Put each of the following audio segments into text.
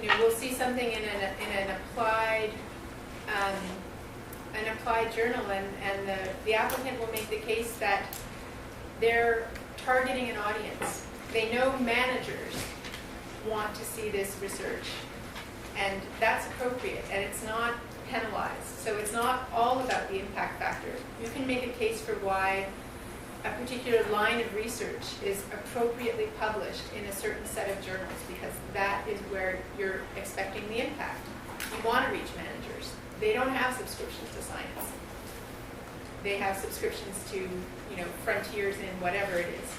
we'll see something in an applied journal, and the applicant will make the case that they're targeting an audience. They know managers want to see this research, and that's appropriate, and it's not penalized. So it's not all about the impact factor. You can make a case for why a particular line of research is appropriately published in a certain set of journals, because that is where you're expecting the impact. You want to reach managers. They don't have subscriptions to science. They have subscriptions to, frontiers in whatever it is.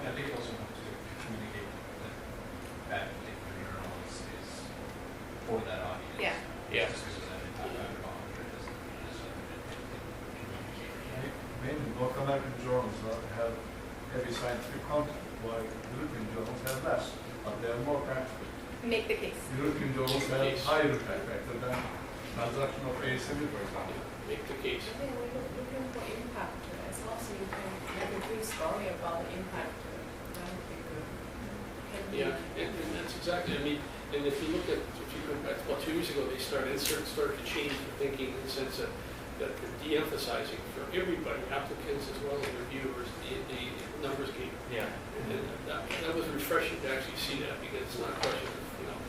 I think you also want to communicate that particular journal is for that audience. Yeah. Yeah. Just because of that impact factor monitor doesn't communicate. Many North American journals have heavy scientific content, while European journals have less, but they are more practical. Make the case. European journals have higher impact factor than transaction of ASME, for example. Make the case. I mean, we're looking for impact. As long as you can make a good story about the impact, that would be good. Yeah, and that's exactly, and if you look at, if you go back about 2 years ago, they started to change the thinking in the sense that they're de-emphasizing for everybody, applicants as well as reviewers, the numbers game. Yeah. And that was refreshing to actually see that, because it's not a question of,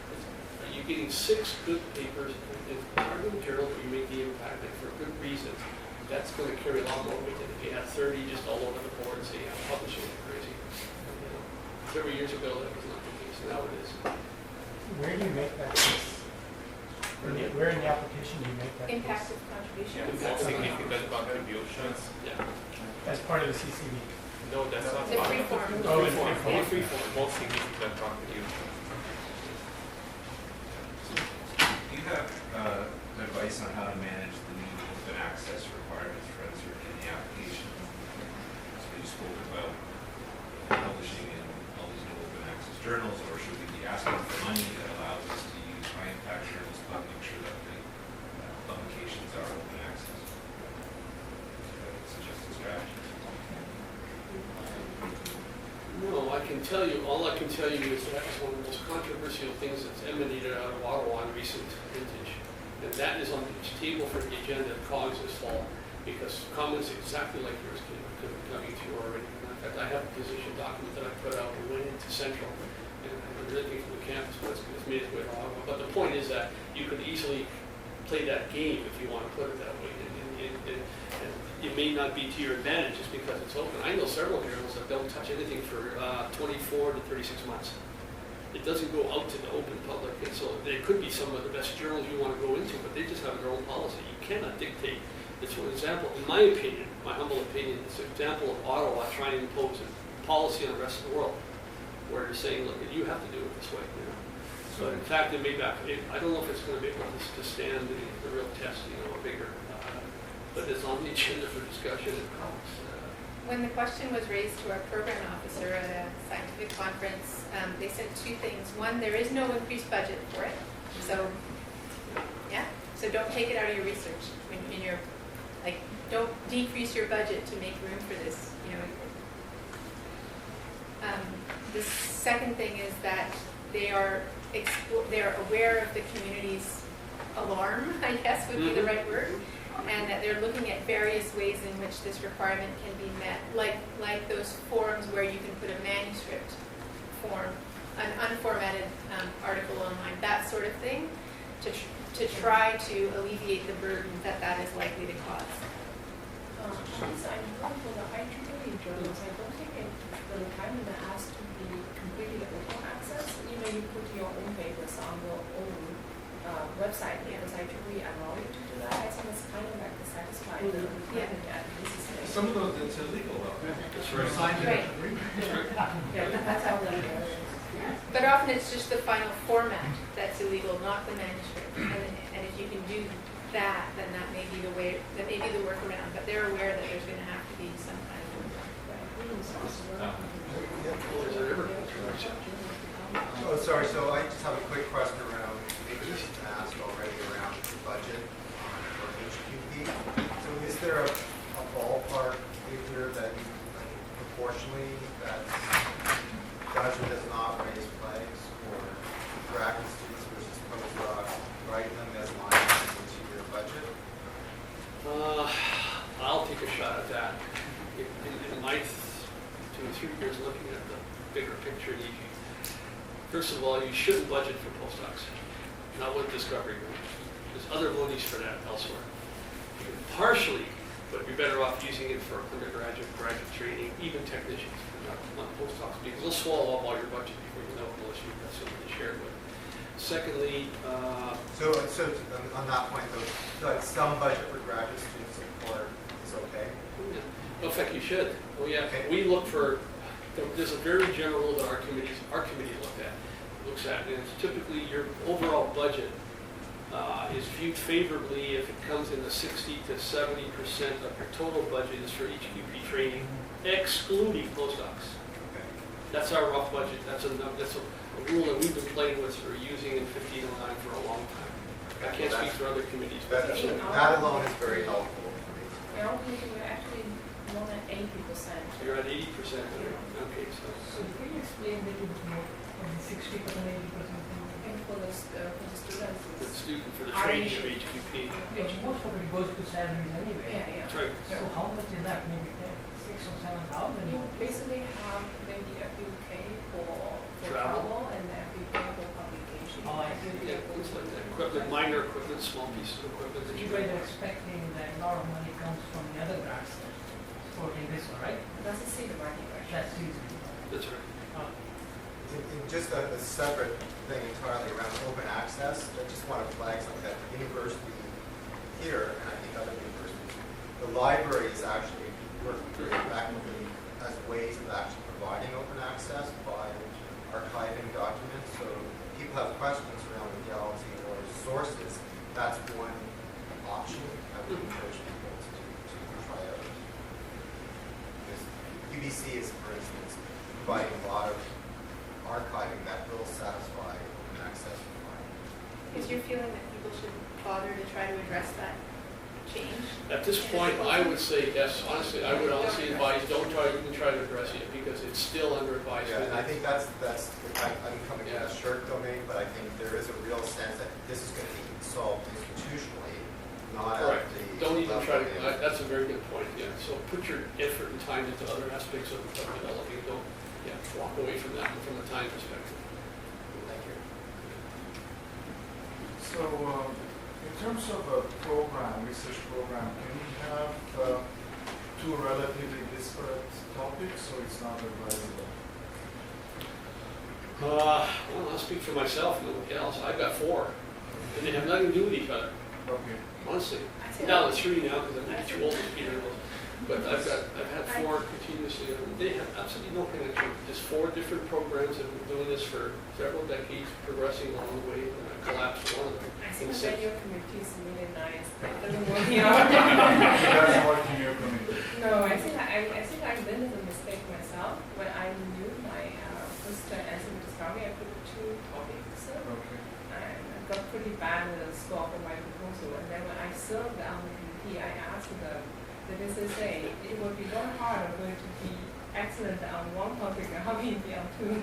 are you getting 6 good papers in a good journal where you make the impact, and for a good reason, that's going to carry a lot more weight than if you have 30 just all over the board and say, I'm publishing it crazy. 30 years ago, that was not the case. Now it is. Where do you make that case? Where in the application do you make that Impact case? of contribution. More significant contributions. Yeah. As part of the CCV? No, that's not The part free of it. form. Oh, in Free free form. free form. More significant contributions. Do you have advice on how to manage the new open access requirements for insert in the application? So you spoke about publishing in all these new open access journals, or should we be asking for money that allows us to use high impact journals, but make sure that the publications are open access? Suggested strategy. No, I can tell you, all I can tell you is that it's one of the most controversial things that's emanated out of Ottawa in recent vintage. And that is on the table for the agenda at COGS this fall, because comments exactly like yours coming to you already. In fact, I have a position document that I put out and went into Central, and I'm really thinking from the campus, but it's made its way to Ottawa. But the point is that you could easily play that game, if you want to put it that way. And it may not be to your advantage just because it's open. I know several journals that don't touch anything for 24 to 36 months. It doesn't go out to the open public, and so they could be some of the best journals you want to go into, but they just have their own policy. You cannot dictate. It's for example, in my opinion, my humble opinion, it's an example of Ottawa trying to impose a policy on the rest of the world, where they're saying, look, you have to do it this way. So in fact, it may back. I don't know if it's going to be able to stand the real test, a bigger. But it's on the agenda for discussion at COGS. When the question was raised to our program officer at a scientific conference, they said 2 things. One, there is no increased budget for it. So, so don't take it out of your research. Don't decrease your budget to make room for this. The second thing is that they are aware of the community's alarm, I guess would be the right word, and that they're looking at various ways in which this requirement can be met, like those forums where you can put a manuscript form, an unformatted article online, that sort of thing, to try to alleviate the burden that is likely to cause. Since I'm looking for the IEEE journals, I don't think the requirement has to be completely open access. You put your own papers on your own website, because IEEE allow you to do that. I think it's kind of like to satisfy the requirement that this is. Some of those, it's illegal though. That's For a right. scientific agreement. That's how we do it. But often it's just the final format that's illegal, not the manuscript. And if you can do that, then that may be the workaround. But they're aware that there's going to have to be some kind of Oh, sorry. So I just have a quick question around, maybe this has been asked already, around the budget for HQP. So is there a ballpark figure that proportionally that does or does not raise flags or drag the students First of all, you shouldn't budget for postdocs, not with Discovery Group. There's other monies for that elsewhere. You can partially, but you're better off using it for undergraduate, graduate training, even technicians, not postdocs, because they'll swallow up all your budget before you know it, unless you've got something to share with. Secondly, So on that point though, like some budget for graduate student support is okay? in fact, you should. Oh yeah, Okay. we look for, there's a very general rule that our committee looks at, and it's typically your overall budget is viewed favorably if it comes in the 60 to 70% of your total budget is for HQP training, excluding postdocs. Okay. That's our rough budget. That's a rule that we've been playing with or using in 1509 for a long time. I can't speak for other committees, but that's it. That alone is very helpful for me. In our committee, we're actually more than 80%. So you're at 80%. Okay, so. So can you explain a little bit more on the 60%, 80%? And for the students, For the it's, student, for the training of HQP. Yeah, most of it goes to salaries anyway. yeah. That's right. So how much is that? Maybe 6 or 7,000? You basically have maybe a few K for Travel. travel and a few K for publication. Oh, I see. Yeah, things like that. Equipment, minor equipment, small pieces of equipment that You you guys are expecting that a lot of money comes from the other grants supporting this one, right? That's a seed money, right? That's easy. That's right. In just a separate thing entirely around open access, I just want to flag something that the university here, and I think other universities, the libraries actually work very effectively as ways of actually providing open access by archiving documents. So people have questions around legality or sources, that's one option I would encourage people to try out. Because UBC is, for instance, providing a lot of archiving that will satisfy open access requirements. Is your feeling that people should bother to try to address that change? At this point, I would say yes. Honestly, I would honestly advise don't even try to address it because it's still under advisement. Yeah, and I think I'm coming from the shirk domain, but I think there is a real sense that this is going to be solved institutionally, not Correct. at the Don't even try to. level of- That's a very good point. Yeah. So put your effort and time into other aspects of developing. Don't walk away from that from a time perspective. Thank you. So, in terms of a program, research program, can we have two relatively disparate topics, so it's not advisable? Well, I'll speak for myself and nobody else. I've got 4, and they have nothing to do with each other. Okay. Honestly, I think now it's 3 now because I'm maybe too old to be there. But I've had 4 continuously. And they have absolutely no connection. Just 4 different programs that have been doing this for several decades, progressing along the way. And I collapsed one of them. I think Except- that your committee is really nice, but it doesn't work here. That's what in your committee. No, I think I did a mistake myself. When I knew my first answer to discovery, I put 2 topics. Okay. And I got pretty bad with the score for my proposal. And then when I served on the committee, I asked the SSA, it would be very hard going to be excellent on one topic and how can you be on 2?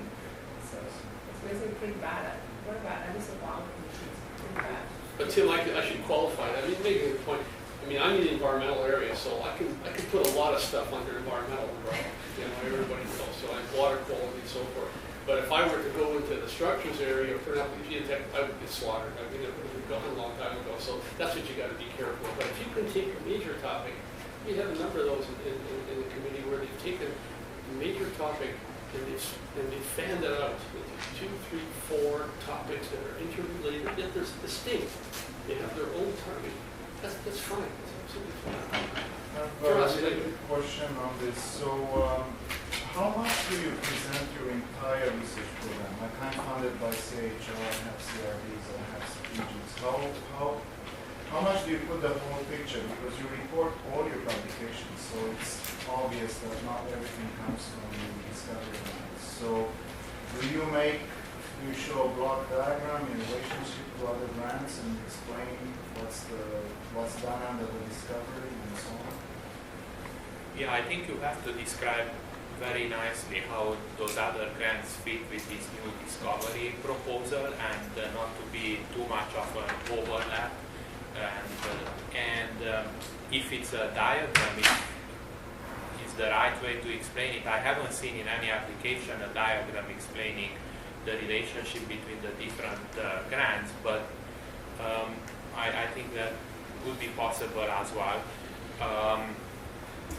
So it's basically pretty bad. Very bad. At least a lot of committees. Pretty bad. But Tim, I should qualify that. I mean, making a point. I mean, I'm in the environmental area, so I can put a lot of stuff under environmental umbrella. You know, everybody knows. So I have water quality and so forth. But if I were to go into the structures area or turn out to be geotech, I would get slaughtered. I mean, it would have gone a long time ago. So that's what you got to be careful of. But if you can take a major topic, we have a number of those in the committee where they've taken a major topic and they've fanned it out into 2, 3, 4 topics that are interrelated, yet they're distinct. They have their own target. That's fine. That's absolutely fine. I For have us, a anyway. question on this. So, how much do you present your entire research program? Like I'm funded by CHR, I have CRDs, I have CPGs. How much do you put the whole picture? Because you report all your publications, so it's obvious that not everything comes from the discovery lines. So, do you show a block diagram in relationship to other grants and explain what's done under the discovery and so on? Yeah, I think you have to describe very nicely how those other grants fit with this new discovery proposal and not to be too much of an overlap. And if it's a diagram, it's the right way to explain it. I haven't seen in any application a diagram explaining the relationship between the different grants, but I think that would be possible as well.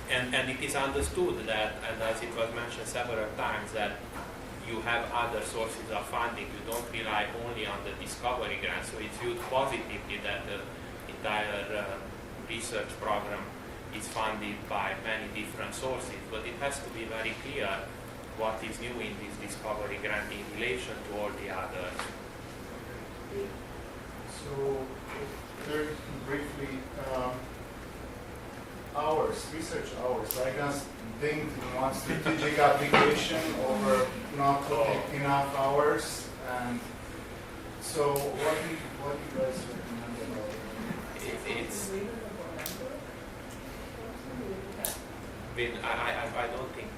And it is understood that, and as it was mentioned several times, that you have other sources of funding. You don't rely only on the discovery grant. So it's viewed positively that the entire research program is funded by many different sources. But it has to be very clear what is new in this discovery grant in relation to all the others. So, very briefly, research hours. I guess think one strategic application over not putting enough hours. And so, what do you guys recommend about it? I don't think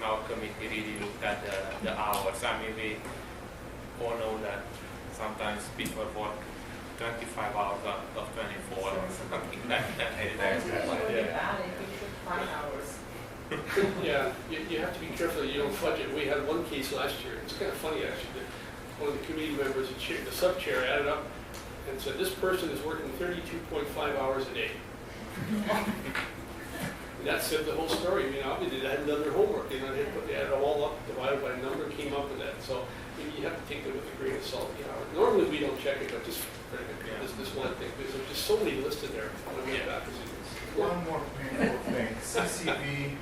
our committee really looked at the hours. I mean, we all know that sometimes people work 25 hours out of 24 or something like that. Yeah, you have to be careful that you don't fudge it. We had one case last year. It's kind of funny actually. That one of the committee members, the sub-chair, added up and said this person is working 32.5 hours a day. And that said the whole story. I mean, obviously they hadn't done their homework. They added it all up, divided by a number, came up with that. So you have to take it with a grain of salt. Normally we don't check it, but just for this one thing, because there's just so many listed there. When we have acquisitions. One more painful thing. CCV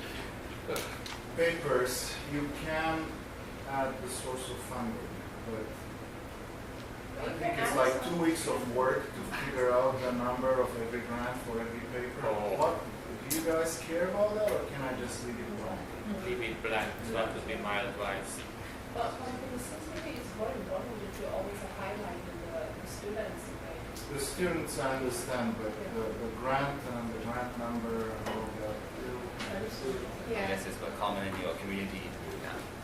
papers, you can add the source of funding, but I think it's like 2 weeks of work to figure out the number of every grant for every paper. What, do you guys care about that, or can I just leave it blank? Leave it blank. That would be my advice. But for the CCV, it's very important that you always highlight the students. The students I understand, but the grant and the grant number and all that. Yeah. I guess it's quite common in your community.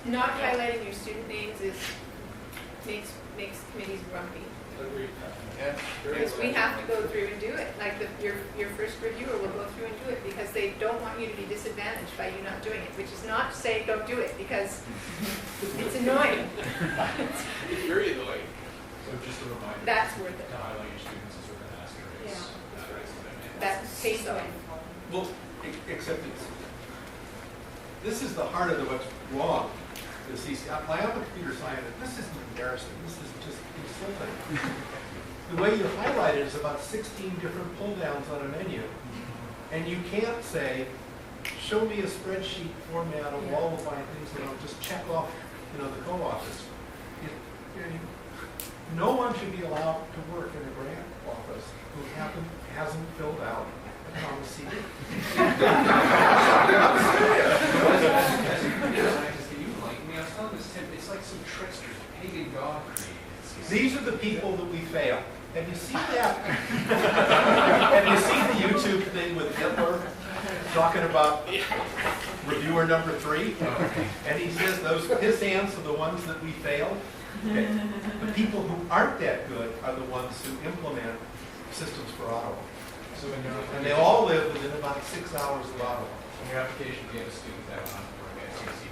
Not highlighting your student names makes committees grumpy. Agreed. Yeah. Because we have to go through and do it. Like your first reviewer will go through and do it because they don't want you to be disadvantaged by you not doing it, which is not to say don't do it because it's annoying. It's very annoying. So just a reminder. That's worth it. To highlight your students is with an asterisk. Yeah. That pays off. Well, except this is the heart of what's wrong. My other computer scientist, this isn't embarrassing. This is just insulting. The way you highlight it is about 16 different pull downs on a menu. And you can't say, show me a spreadsheet format of all of my things and I'll just check off, the co-authors. No one should be allowed to work in a grant office who hasn't filled out a common CV. It's like some trickster, pagan god created. These are the people that we fail. Have you seen that? Have you seen the YouTube thing with Hitler talking about reviewer number 3? And he says his hands are the ones that we fail. Okay. The people who aren't that good are the ones who implement systems for Ottawa. So And they all live within about 6 hours of Ottawa. in your application, you have a student that went on to work at CCP.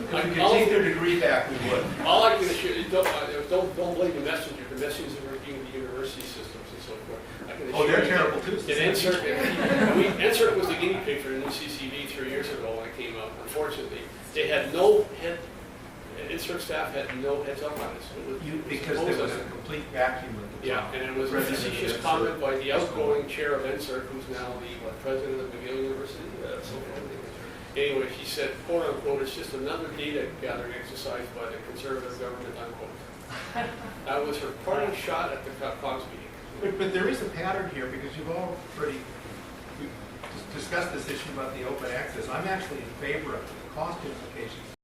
If we could take their degree back, we would. All I can assure you, don't blame the messenger. The messengers are working with the university systems and so forth. I can assure They're you terrible too. that NSERC was the guinea pig for the new CCV 3 years ago when it came out. Unfortunately, they had no head. NSERC staff had no heads up on this. Because there was a complete vacuum at the Yeah, top. and it was a facetious comment by the outgoing chair of NSERC, who's now the president of McGill University. Anyway, he said, quote unquote, it's just another data gathering exercise by the conservative government, unquote. That was her parting shot at the COGS meeting. But there is a pattern here because you've already discussed this issue about the open access. I'm actually in favor of the cost implications